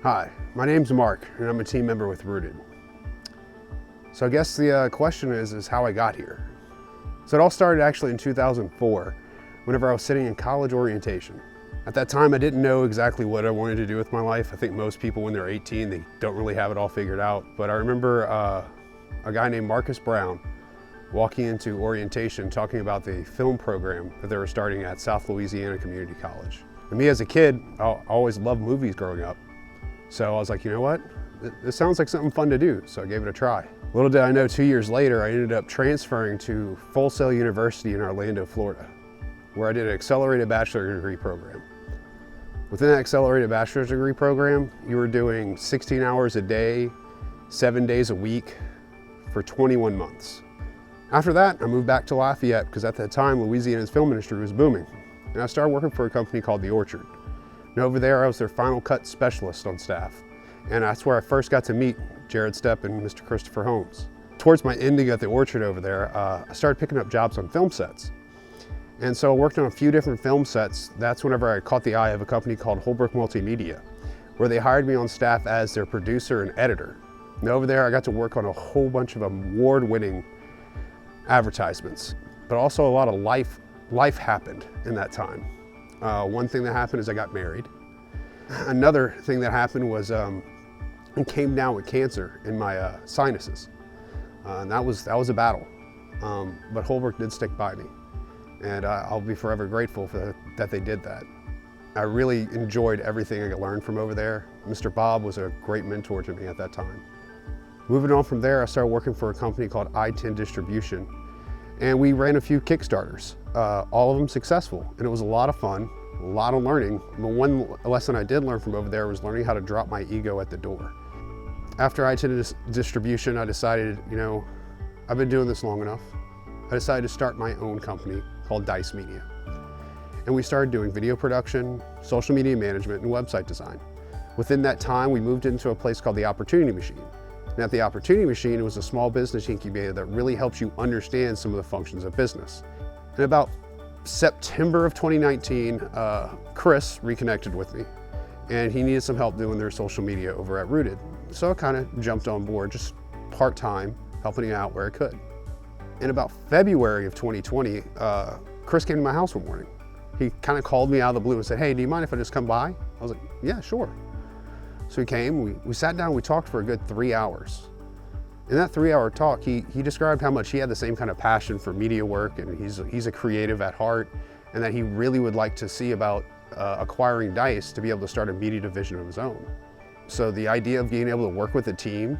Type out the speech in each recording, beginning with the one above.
Hi, my name's Mark, and I'm a team member with Rooted. So I guess the question is how I got here. So it all started actually in 2004, whenever I was sitting in college orientation. At that time, I didn't know exactly what I wanted to do with my life. I think most people, when they're 18, they don't really have it all figured out. But I remember a guy named Marcus Brown walking into orientation talking about the film program that they were starting at South Louisiana Community College. And me as a kid, I always loved movies growing up. So I was like, you know what? This sounds like something fun to do. So I gave it a try. Little did I know, 2 years later, I ended up transferring to Full Sail University in Orlando, Florida, where I did an accelerated bachelor degree program. Within that accelerated bachelor's degree program, you were doing 16 hours a day, 7 days a week for 21 months. After that, I moved back to Lafayette because at that time, Louisiana's film industry was booming. And I started working for a company called The Orchard. And over there, I was their final cut specialist on staff. And that's where I first got to meet Jared Stepp and Mr. Christopher Holmes. Towards my ending at The Orchard over there, I started picking up jobs on film sets. And so I worked on a few different film sets. That's whenever I caught the eye of a company called Holbrook Multimedia, where they hired me on staff as their producer and editor. And over there, I got to work on a whole bunch of award-winning advertisements, but also a lot of life happened in that time. One thing that happened is I got married. Another thing that happened was I came down with cancer in my sinuses. And that was a battle, but Holbrook did stick by me. And I'll be forever grateful for that they did that. I really enjoyed everything I learned from over there. Mr. Bob was a great mentor to me at that time. Moving on from there, I started working for a company called I-10 Distribution, and we ran a few Kickstarters, all of them successful, and it was a lot of fun, a lot of learning. But one lesson I did learn from over there was learning how to drop my ego at the door. After I-10 Distribution, I decided, you know, I've been doing this long enough. I decided to start my own company called Dice Media. And we started doing video production, social media management, and website design. Within that time, we moved into a place called the Opportunity Machine. And at the Opportunity Machine, it was a small business incubator that really helps you understand some of the functions of business. In about September of 2019, Chris reconnected with me, and he needed some help doing their social media over at Rooted. So I kind of jumped on board, just part-time, helping out where I could. In about February of 2020, Chris came to my house one morning. He kind of called me out of the blue and said, "Hey, do you mind if I just come by?" I was like, "Yeah, sure." So he came, we sat down, we talked for a good 3 hours. In that 3-hour talk, he described how much he had the same kind of passion for media work, and he's a creative at heart, and that he really would like to see about acquiring Dice to be able to start a media division of his own. So the idea of being able to work with a team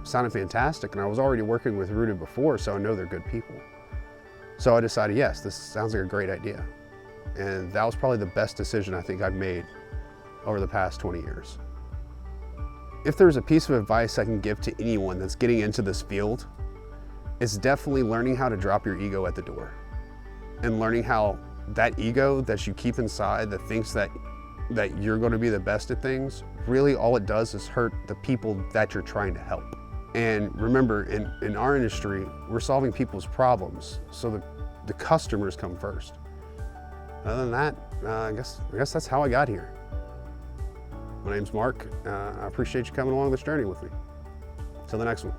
sounded fantastic, and I was already working with Rooted before, so I know they're good people. So I decided, yes, this sounds like a great idea. And that was probably the best decision I think I've made over the past 20 years. If there's a piece of advice I can give to anyone that's getting into this field, it's definitely learning how to drop your ego at the door. And learning how that ego that you keep inside that thinks that you're going to be the best at things, really all it does is hurt the people that you're trying to help. And remember, in our industry, we're solving people's problems, so the customers come first. Other than that, I guess that's how I got here. My name's Mark. I appreciate you coming along this journey with me. Till the next one.